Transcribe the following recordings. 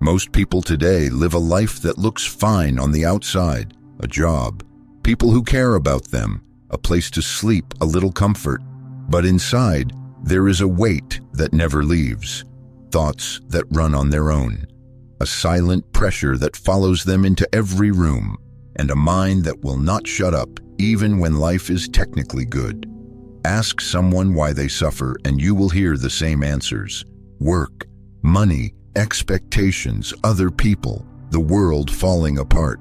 Most people today live a life that looks fine on the outside, a job, people who care about them, a place to sleep, a little comfort. But inside, there is a weight that never leaves, thoughts that run on their own, a silent pressure that follows them into every room, and a mind that will not shut up even when life is technically good. Ask someone why they suffer and you will hear the same answers. Work, money, expectations, other people, the world falling apart.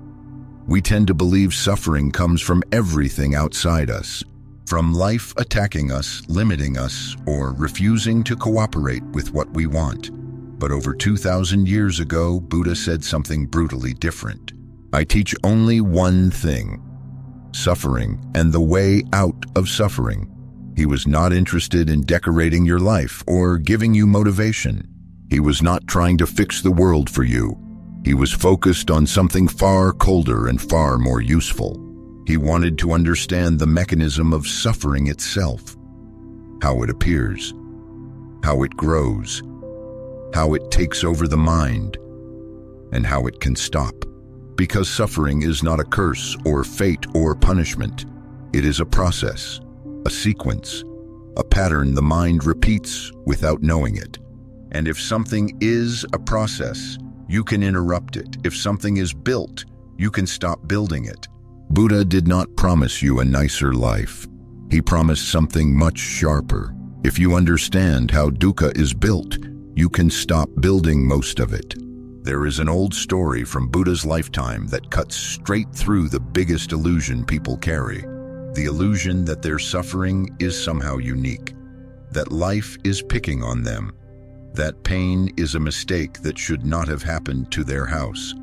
We tend to believe suffering comes from everything outside us, from life attacking us, limiting us, or refusing to cooperate with what we want. But over 2,000 years ago, Buddha said something brutally different. I teach only one thing: suffering and the way out of suffering. He was not interested in decorating your life or giving you motivation. He was not trying to fix the world for you. He was focused on something far colder and far more useful. He wanted to understand the mechanism of suffering itself, how it appears, how it grows, how it takes over the mind, and how it can stop. Because suffering is not a curse or fate or punishment. It is a process, a sequence, a pattern the mind repeats without knowing it. And if something is a process, you can interrupt it. If something is built, you can stop building it. Buddha did not promise you a nicer life. He promised something much sharper. If you understand how dukkha is built, you can stop building most of it. There is an old story from Buddha's lifetime that cuts straight through the biggest illusion people carry. The illusion that their suffering is somehow unique, that life is picking on them, that pain is a mistake that should not have happened to their house.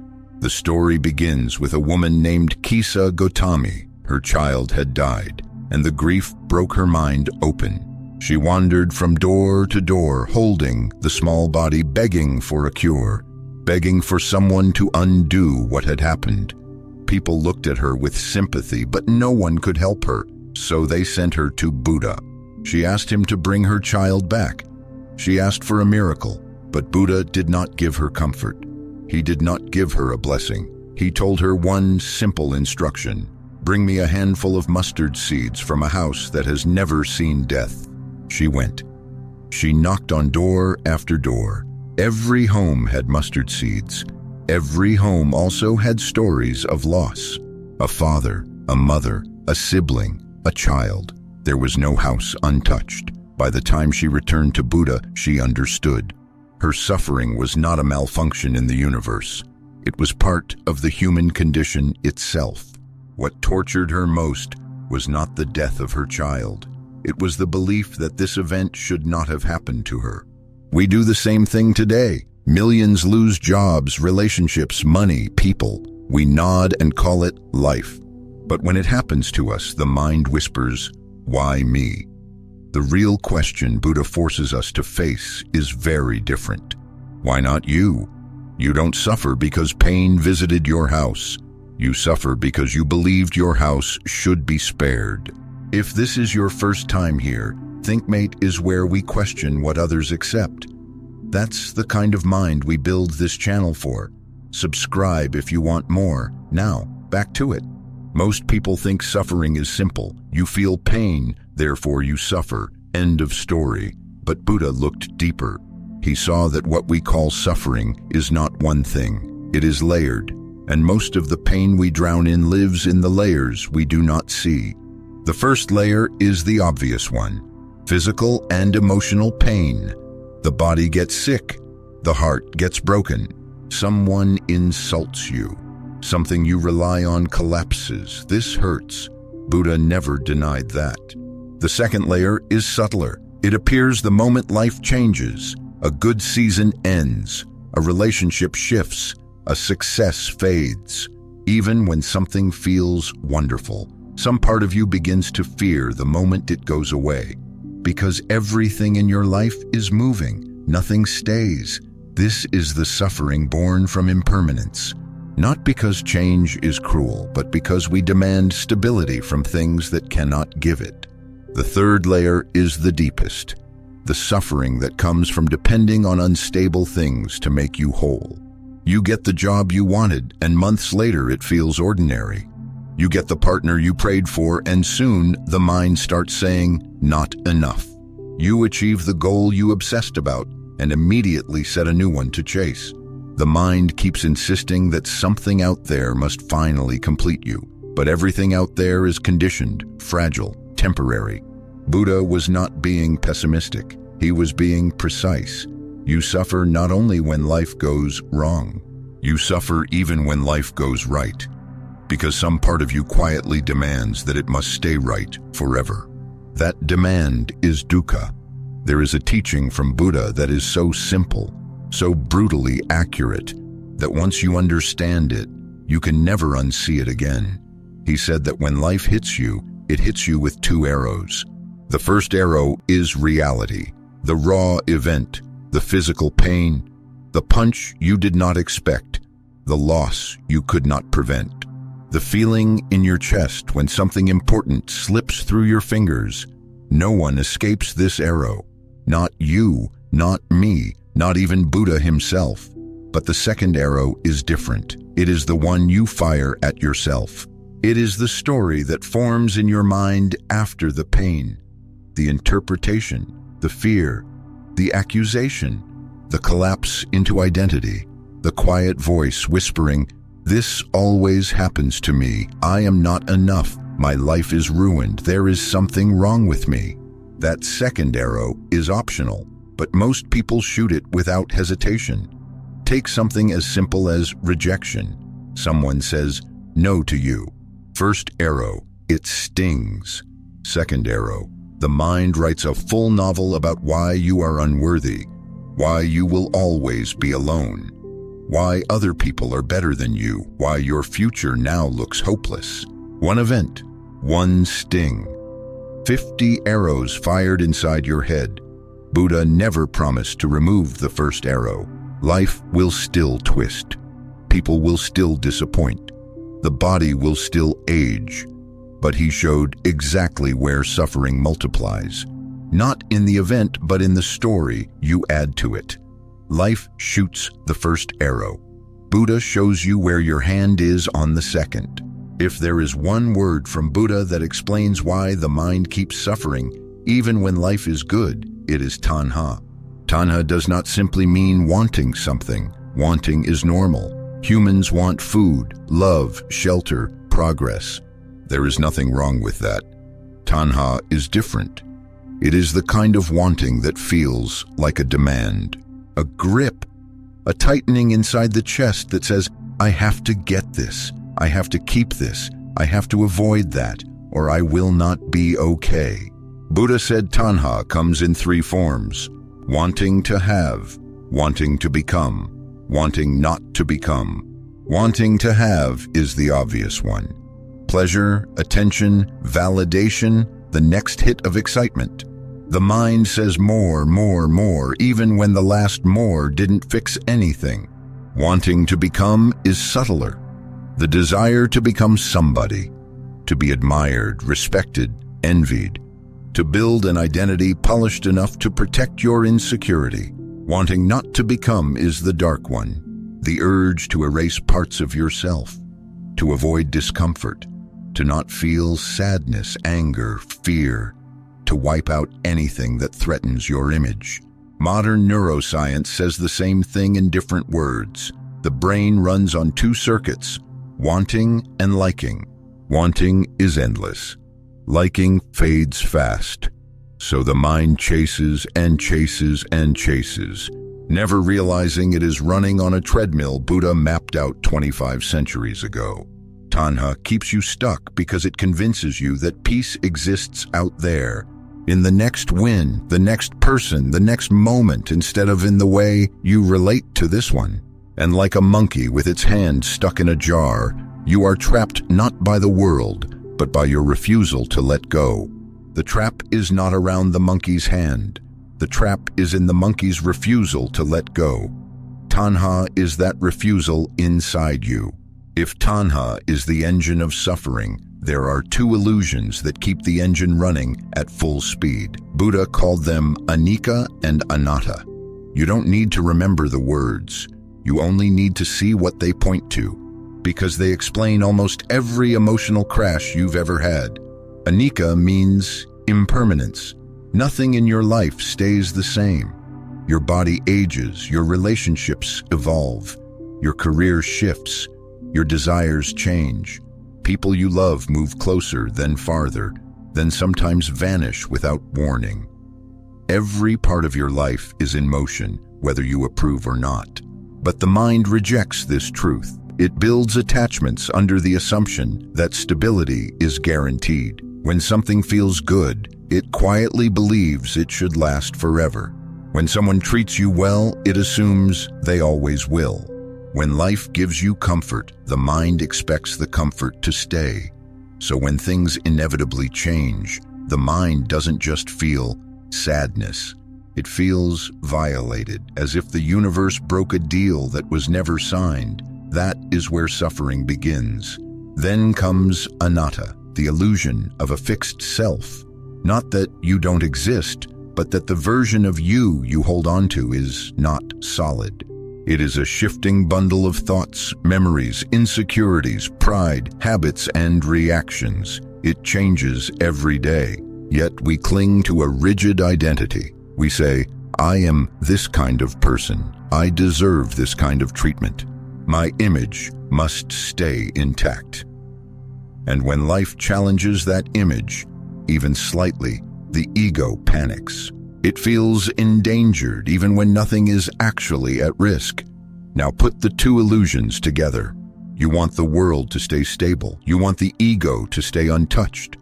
The story begins with a woman named Kisa Gotami. Her child had died, and the grief broke her mind open. She wandered from door to door, holding the small body, begging for a cure, begging for someone to undo what had happened. People looked at her with sympathy, but no one could help her, so they sent her to Buddha. She asked him to bring her child back. She asked for a miracle, but Buddha did not give her comfort. He did not give her a blessing. He told her one simple instruction: bring me a handful of mustard seeds from a house that has never seen death. She went. She knocked on door after door. Every home had mustard seeds. Every home also had stories of loss. A father, a mother, a sibling, a child. There was no house untouched. By the time she returned to Buddha, she understood. Her suffering was not a malfunction in the universe. It was part of the human condition itself. What tortured her most was not the death of her child. It was the belief that this event should not have happened to her. We do the same thing today. Millions lose jobs, relationships, money, people. We nod and call it life. But when it happens to us, the mind whispers, "Why me?" The real question Buddha forces us to face is very different. Why not you? You don't suffer because pain visited your house. You suffer because you believed your house should be spared. If this is your first time here, ThinkMate is where we question what others accept. That's the kind of mind we build this channel for. Subscribe if you want more. Now, back to it. Most people think suffering is simple. You feel pain, therefore you suffer. End of story. But Buddha looked deeper. He saw that what we call suffering is not one thing. It is layered, and most of the pain we drown in lives in the layers we do not see. The first layer is the obvious one: physical and emotional pain. The body gets sick. The heart gets broken. Someone insults you. Something you rely on collapses. This hurts. Buddha never denied that. The second layer is subtler. It appears the moment life changes. A good season ends. A relationship shifts. A success fades. Even when something feels wonderful, some part of you begins to fear the moment it goes away. Because everything in your life is moving. Nothing stays. This is the suffering born from impermanence. Not because change is cruel, but because we demand stability from things that cannot give it. The third layer is the deepest. The suffering that comes from depending on unstable things to make you whole. You get the job you wanted, and months later it feels ordinary. You get the partner you prayed for, and soon the mind starts saying, not enough. You achieve the goal you obsessed about, and immediately set a new one to chase. The mind keeps insisting that something out there must finally complete you, but everything out there is conditioned, fragile, temporary. Buddha was not being pessimistic. He was being precise. You suffer not only when life goes wrong, you suffer even when life goes right, because some part of you quietly demands that it must stay right forever. That demand is dukkha. There is a teaching from Buddha that is so simple, so brutally accurate, that once you understand it, you can never unsee it again. He said that when life hits you, it hits you with two arrows. The first arrow is reality, the raw event, the physical pain, the punch you did not expect, the loss you could not prevent. The feeling in your chest when something important slips through your fingers. No one escapes this arrow. Not you, not me, not even Buddha himself. But the second arrow is different. It is the one you fire at yourself. It is the story that forms in your mind after the pain, the interpretation, the fear, the accusation, the collapse into identity, the quiet voice whispering, "This always happens to me. I am not enough. My life is ruined. There is something wrong with me." That second arrow is optional, but most people shoot it without hesitation. Take something as simple as rejection. Someone says no to you. First arrow, it stings. Second arrow, the mind writes a full novel about why you are unworthy, why you will always be alone, why other people are better than you, why your future now looks hopeless. One event, one sting. 50 arrows fired inside your head. Buddha never promised to remove the first arrow. Life will still twist. People will still disappoint. The body will still age. But he showed exactly where suffering multiplies. Not in the event, but in the story you add to it. Life shoots the first arrow. Buddha shows you where your hand is on the second. If there is one word from Buddha that explains why the mind keeps suffering, even when life is good, it is tanha. Tanha does not simply mean wanting something. Wanting is normal. Humans want food, love, shelter, progress. There is nothing wrong with that. Tanha is different. It is the kind of wanting that feels like a demand, a grip, a tightening inside the chest that says, I have to get this, I have to keep this, I have to avoid that, or I will not be okay. Buddha said tanha comes in three forms: wanting to have, wanting to become, wanting not to become. Wanting to have is the obvious one. Pleasure, attention, validation, the next hit of excitement. The mind says more, more, more, even when the last more didn't fix anything. Wanting to become is subtler. The desire to become somebody, to be admired, respected, envied, to build an identity polished enough to protect your insecurity. Wanting not to become is the dark one, the urge to erase parts of yourself, to avoid discomfort, to not feel sadness, anger, fear, to wipe out anything that threatens your image. Modern neuroscience says the same thing in different words. The brain runs on two circuits, wanting and liking. Wanting is endless. Liking fades fast. So the mind chases and chases and chases, never realizing it is running on a treadmill Buddha mapped out 25 centuries ago. Tanha keeps you stuck because it convinces you that peace exists out there, in the next win, the next person, the next moment, instead of in the way you relate to this one. And like a monkey with its hand stuck in a jar, you are trapped not by the world, but by your refusal to let go. The trap is not around the monkey's hand. The trap is in the monkey's refusal to let go. Tanha is that refusal inside you. If tanha is the engine of suffering, there are two illusions that keep the engine running at full speed. Buddha called them anicca and anatta. You don't need to remember the words. You only need to see what they point to, because they explain almost every emotional crash you've ever had. Anicca means impermanence. Nothing in your life stays the same. Your body ages, your relationships evolve, your career shifts, your desires change. People you love move closer, then farther, then sometimes vanish without warning. Every part of your life is in motion, whether you approve or not. But the mind rejects this truth. It builds attachments under the assumption that stability is guaranteed. When something feels good, it quietly believes it should last forever. When someone treats you well, it assumes they always will. When life gives you comfort, the mind expects the comfort to stay. So when things inevitably change, the mind doesn't just feel sadness. It feels violated, as if the universe broke a deal that was never signed. That is where suffering begins. Then comes anatta, the illusion of a fixed self. Not that you don't exist, but that the version of you hold on to is not solid. It is a shifting bundle of thoughts, memories, insecurities, pride, habits, and reactions. It changes every day, yet we cling to a rigid identity. We say, I am this kind of person. I deserve this kind of treatment. My image must stay intact. And when life challenges that image, even slightly, the ego panics. It feels endangered even when nothing is actually at risk. Now put the two illusions together. You want the world to stay stable. You want the ego to stay untouched.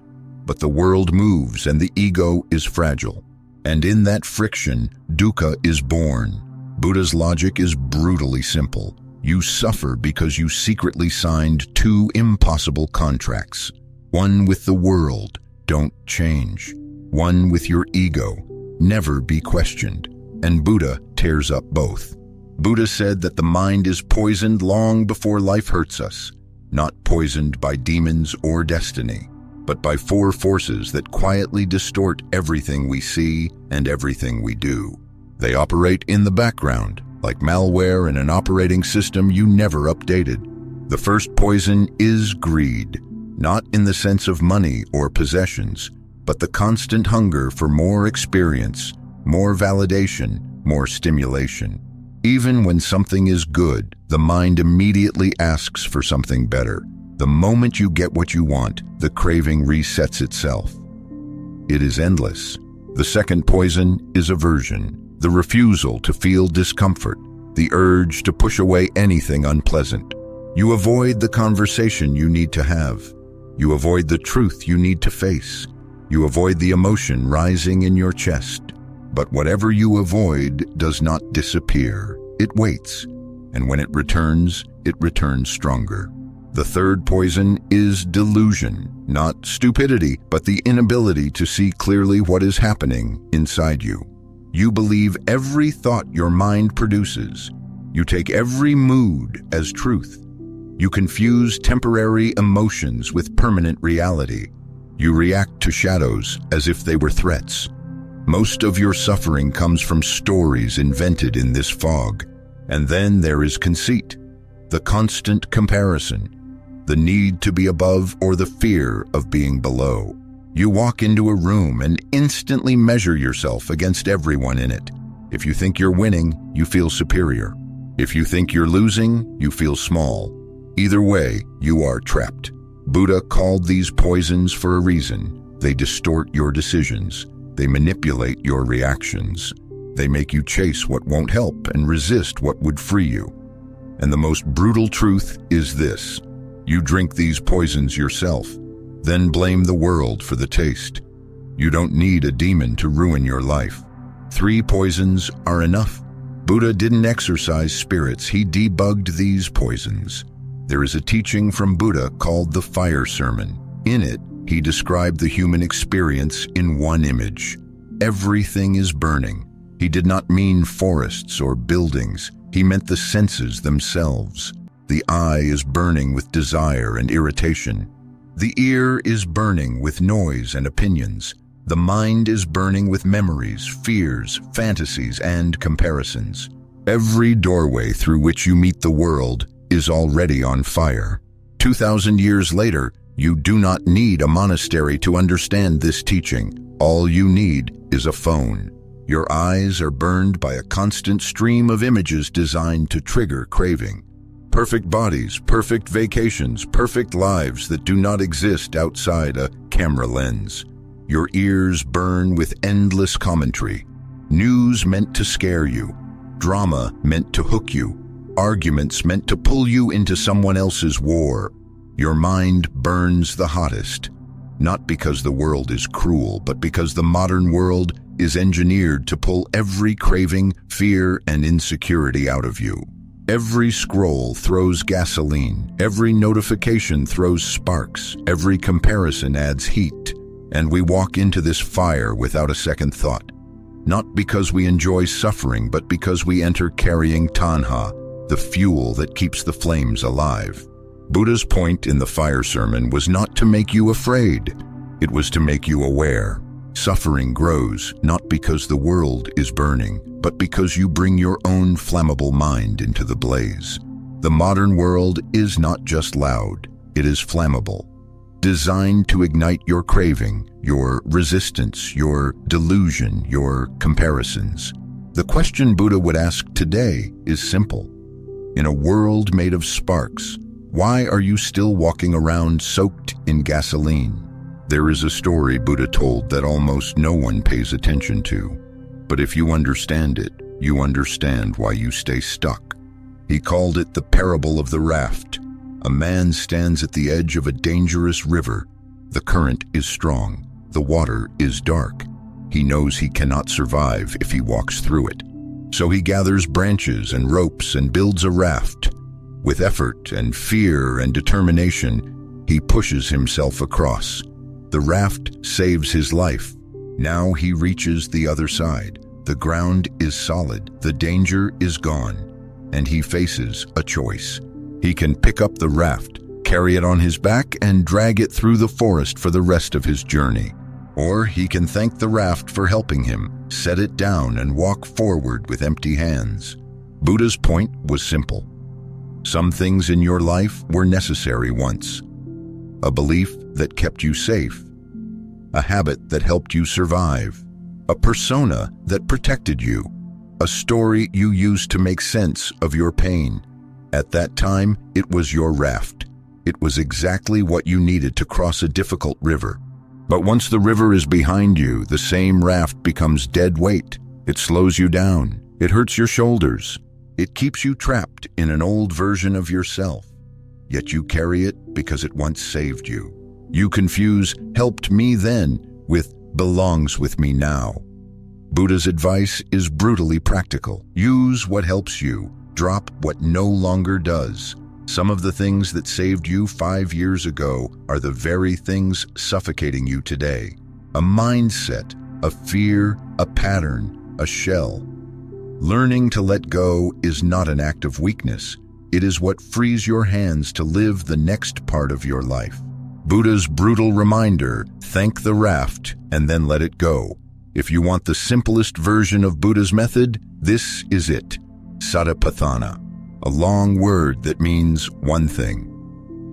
But the world moves and the ego is fragile. And in that friction, dukkha is born. Buddha's logic is brutally simple. You suffer because you secretly signed two impossible contracts. One with the world, don't change. One with your ego, never be questioned. And Buddha tears up both. Buddha said that the mind is poisoned long before life hurts us, not poisoned by demons or destiny, but by four forces that quietly distort everything we see and everything we do. They operate in the background, like malware in an operating system you never updated. The first poison is greed, not in the sense of money or possessions, but the constant hunger for more experience, more validation, more stimulation. Even when something is good, the mind immediately asks for something better. The moment you get what you want, the craving resets itself. It is endless. The second poison is aversion, the refusal to feel discomfort, the urge to push away anything unpleasant. You avoid the conversation you need to have. You avoid the truth you need to face. You avoid the emotion rising in your chest. But whatever you avoid does not disappear. It waits, and when it returns stronger. The third poison is delusion, not stupidity, but the inability to see clearly what is happening inside you. You believe every thought your mind produces. You take every mood as truth. You confuse temporary emotions with permanent reality. You react to shadows as if they were threats. Most of your suffering comes from stories invented in this fog. And then there is conceit, the constant comparison, the need to be above or the fear of being below. You walk into a room and instantly measure yourself against everyone in it. If you think you're winning, you feel superior. If you think you're losing, you feel small. Either way, you are trapped. Buddha called these poisons for a reason. They distort your decisions. They manipulate your reactions. They make you chase what won't help and resist what would free you. And the most brutal truth is this: you drink these poisons yourself, then blame the world for the taste. You don't need a demon to ruin your life. 3 poisons are enough. Buddha didn't exorcise spirits, he debugged these poisons. There is a teaching from Buddha called the Fire Sermon. In it, he described the human experience in one image. Everything is burning. He did not mean forests or buildings. He meant the senses themselves. The eye is burning with desire and irritation. The ear is burning with noise and opinions. The mind is burning with memories, fears, fantasies, and comparisons. Every doorway through which you meet the world is already on fire. 2,000 years later, you do not need a monastery to understand this teaching. All you need is a phone. Your eyes are burned by a constant stream of images designed to trigger craving. Perfect bodies, perfect vacations, perfect lives that do not exist outside a camera lens. Your ears burn with endless commentary. News meant to scare you. Drama meant to hook you. Arguments meant to pull you into someone else's war. Your mind burns the hottest, not because the world is cruel, but because the modern world is engineered to pull every craving, fear, and insecurity out of you. Every scroll throws gasoline. Every notification throws sparks. Every comparison adds heat. And we walk into this fire without a second thought. Not because we enjoy suffering, but because we enter carrying tanha, the fuel that keeps the flames alive. Buddha's point in the fire sermon was not to make you afraid. It was to make you aware. Suffering grows not because the world is burning, but because you bring your own flammable mind into the blaze. The modern world is not just loud, it is flammable, designed to ignite your craving, your resistance, your delusion, your comparisons. The question Buddha would ask today is simple. In a world made of sparks, why are you still walking around soaked in gasoline? There is a story Buddha told that almost no one pays attention to. But if you understand it, you understand why you stay stuck. He called it the parable of the raft. A man stands at the edge of a dangerous river. The current is strong. The water is dark. He knows he cannot survive if he walks through it. So he gathers branches and ropes and builds a raft. With effort and fear and determination, he pushes himself across. The raft saves his life. Now he reaches the other side. The ground is solid. The danger is gone. And he faces a choice. He can pick up the raft, carry it on his back, and drag it through the forest for the rest of his journey. Or he can thank the raft for helping him, set it down, and walk forward with empty hands. Buddha's point was simple. Some things in your life were necessary once. A belief that kept you safe. A habit that helped you survive. A persona that protected you. A story you used to make sense of your pain. At that time, it was your raft. It was exactly what you needed to cross a difficult river. But once the river is behind you, the same raft becomes dead weight. It slows you down. It hurts your shoulders. It keeps you trapped in an old version of yourself. Yet you carry it because it once saved you. You confuse "helped me then" with "belongs with me now." Buddha's advice is brutally practical. Use what helps you. Drop what no longer does. Some of the things that saved you 5 years ago are the very things suffocating you today. A mindset, a fear, a pattern, a shell. Learning to let go is not an act of weakness. It is what frees your hands to live the next part of your life. Buddha's brutal reminder, thank the raft and then let it go. If you want the simplest version of Buddha's method, this is it. Satipatthana, a long word that means one thing.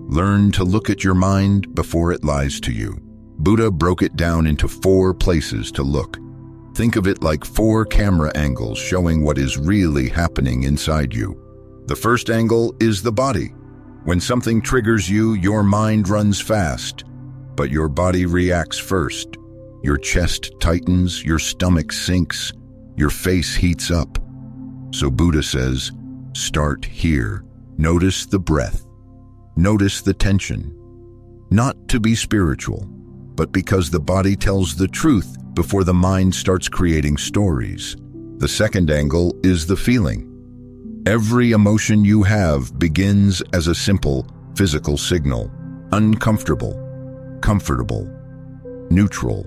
Learn to look at your mind before it lies to you. Buddha broke it down into 4 places to look. Think of it like 4 camera angles showing what is really happening inside you. The first angle is the body. When something triggers you, your mind runs fast, but your body reacts first. Your chest tightens, your stomach sinks, your face heats up. So Buddha says, start here. Notice the breath. Notice the tension. Not to be spiritual, but because the body tells the truth before the mind starts creating stories. The second angle is the feeling. Every emotion you have begins as a simple physical signal. Uncomfortable, comfortable, neutral.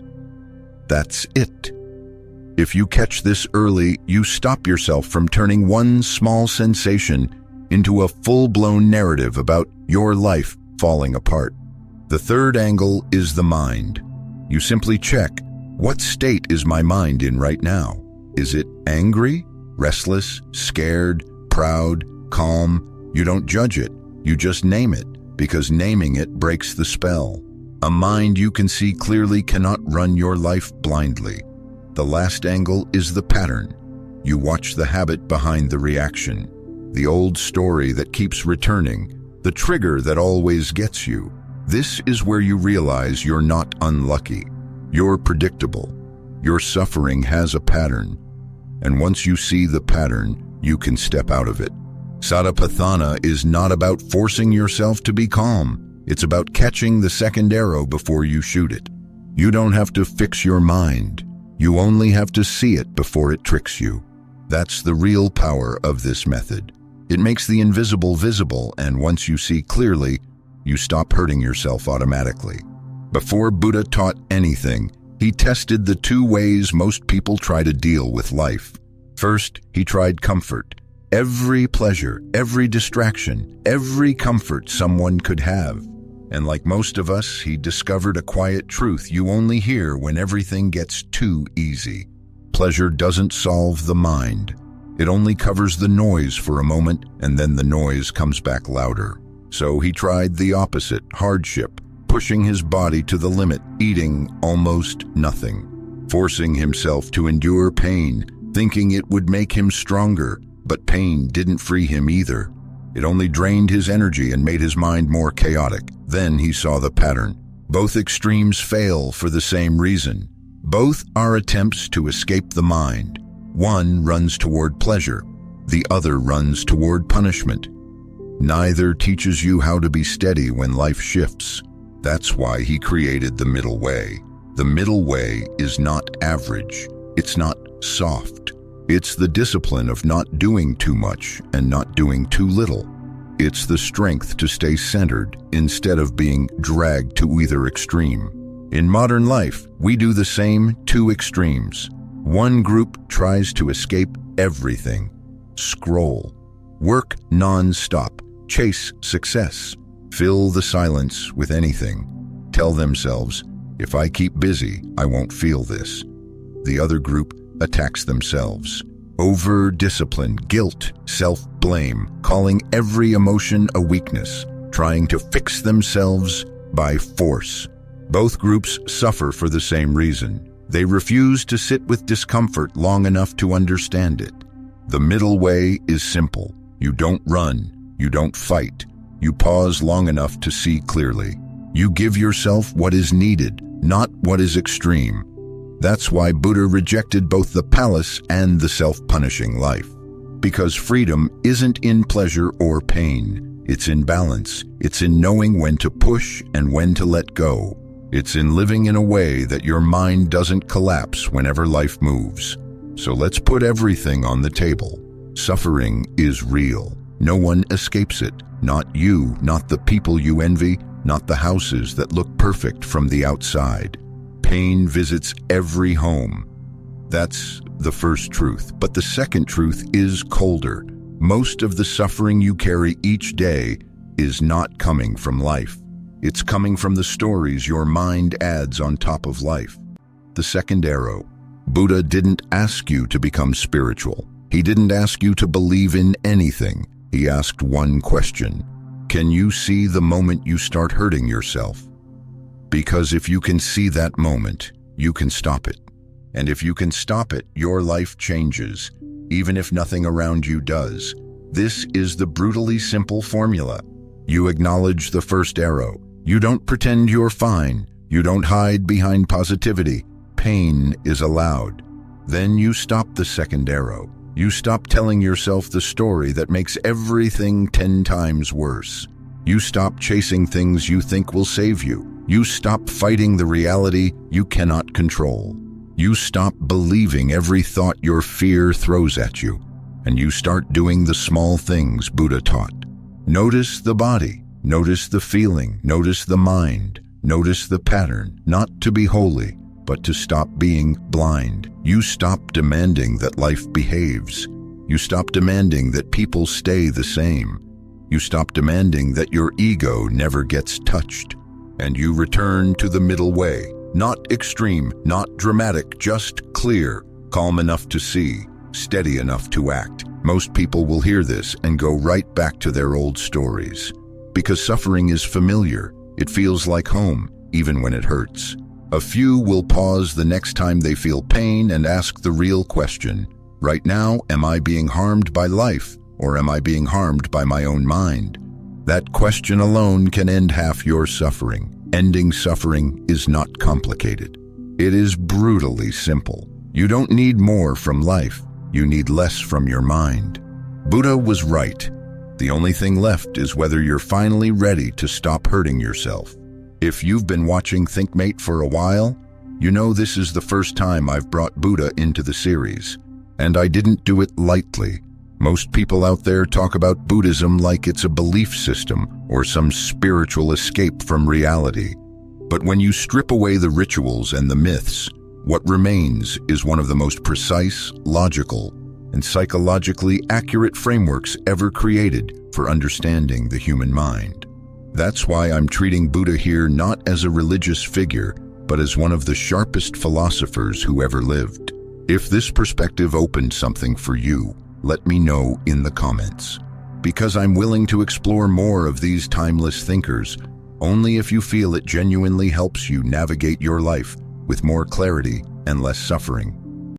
That's it. If you catch this early, you stop yourself from turning one small sensation into a full-blown narrative about your life falling apart. The third angle is the mind. You simply check, what state is my mind in right now? Is it angry, Restless, scared, proud, calm. You don't judge it. You just name it, because naming it breaks the spell. A mind you can see clearly cannot run your life blindly. The last angle is the pattern. You watch the habit behind the reaction, the old story that keeps returning, the trigger that always gets you. This is where you realize you're not unlucky. You're predictable. Your suffering has a pattern. And once you see the pattern, you can step out of it. Satipatthana is not about forcing yourself to be calm. It's about catching the second arrow before you shoot it. You don't have to fix your mind. You only have to see it before it tricks you. That's the real power of this method. It makes the invisible visible, and once you see clearly, you stop hurting yourself automatically. Before Buddha taught anything, he tested the two ways most people try to deal with life. First, he tried comfort. Every pleasure, every distraction, every comfort someone could have. And like most of us, he discovered a quiet truth you only hear when everything gets too easy. Pleasure doesn't solve the mind. It only covers the noise for a moment, and then the noise comes back louder. So he tried the opposite, hardship, pushing his body to the limit, eating almost nothing, forcing himself to endure pain, thinking it would make him stronger. But pain didn't free him either. It only drained his energy and made his mind more chaotic. Then he saw the pattern. Both extremes fail for the same reason. Both are attempts to escape the mind. One runs toward pleasure. The other runs toward punishment. Neither teaches you how to be steady when life shifts. That's why he created the middle way. The middle way is not average. It's not soft. It's the discipline of not doing too much and not doing too little. It's the strength to stay centered instead of being dragged to either extreme. In modern life, we do the same two extremes. One group tries to escape everything. Scroll. Work non-stop. Chase success. Fill the silence with anything. Tell themselves, if I keep busy, I won't feel this. The other group attacks themselves. Over-discipline, guilt, self-blame, calling every emotion a weakness, trying to fix themselves by force. Both groups suffer for the same reason. They refuse to sit with discomfort long enough to understand it. The middle way is simple. You don't run. You don't fight. You pause long enough to see clearly. You give yourself what is needed, not what is extreme. That's why Buddha rejected both the palace and the self-punishing life. Because freedom isn't in pleasure or pain. It's in balance. It's in knowing when to push and when to let go. It's in living in a way that your mind doesn't collapse whenever life moves. So let's put everything on the table. Suffering is real. No one escapes it. Not you, not the people you envy, not the houses that look perfect from the outside. Pain visits every home. That's the first truth. But the second truth is colder. Most of the suffering you carry each day is not coming from life. It's coming from the stories your mind adds on top of life. The second arrow. Buddha didn't ask you to become spiritual. He didn't ask you to believe in anything. He asked one question. Can you see the moment you start hurting yourself? Because if you can see that moment, you can stop it. And if you can stop it, your life changes, even if nothing around you does. This is the brutally simple formula. You acknowledge the first arrow. You don't pretend you're fine. You don't hide behind positivity. Pain is allowed. Then you stop the second arrow. You stop telling yourself the story that makes everything 10 times worse. You stop chasing things you think will save you. You stop fighting the reality you cannot control. You stop believing every thought your fear throws at you. And you start doing the small things Buddha taught. Notice the body. Notice the feeling. Notice the mind. Notice the pattern. Not to be holy, but to stop being blind. You stop demanding that life behaves. You stop demanding that people stay the same. You stop demanding that your ego never gets touched. And you return to the middle way. Not extreme, not dramatic, just clear, calm enough to see. steady enough to act. Most people will hear this and go right back to their old stories. Because suffering is familiar, it feels like home, even when it hurts. A few will pause the next time they feel pain and ask the real question, right now, am I being harmed by life, or am I being harmed by my own mind? That question alone can end half your suffering. Ending suffering is not complicated. It is brutally simple. You don't need more from life. You need less from your mind. Buddha was right. The only thing left is whether you're finally ready to stop hurting yourself. If you've been watching ThinkMate for a while, you know this is the first time I've brought Buddha into the series. And I didn't do it lightly. Most people out there talk about Buddhism like it's a belief system or some spiritual escape from reality. But when you strip away the rituals and the myths, what remains is one of the most precise, logical, and psychologically accurate frameworks ever created for understanding the human mind. That's why I'm treating Buddha here not as a religious figure, but as one of the sharpest philosophers who ever lived. If this perspective opened something for you, let me know in the comments. Because I'm willing to explore more of these timeless thinkers, only if you feel it genuinely helps you navigate your life with more clarity and less suffering.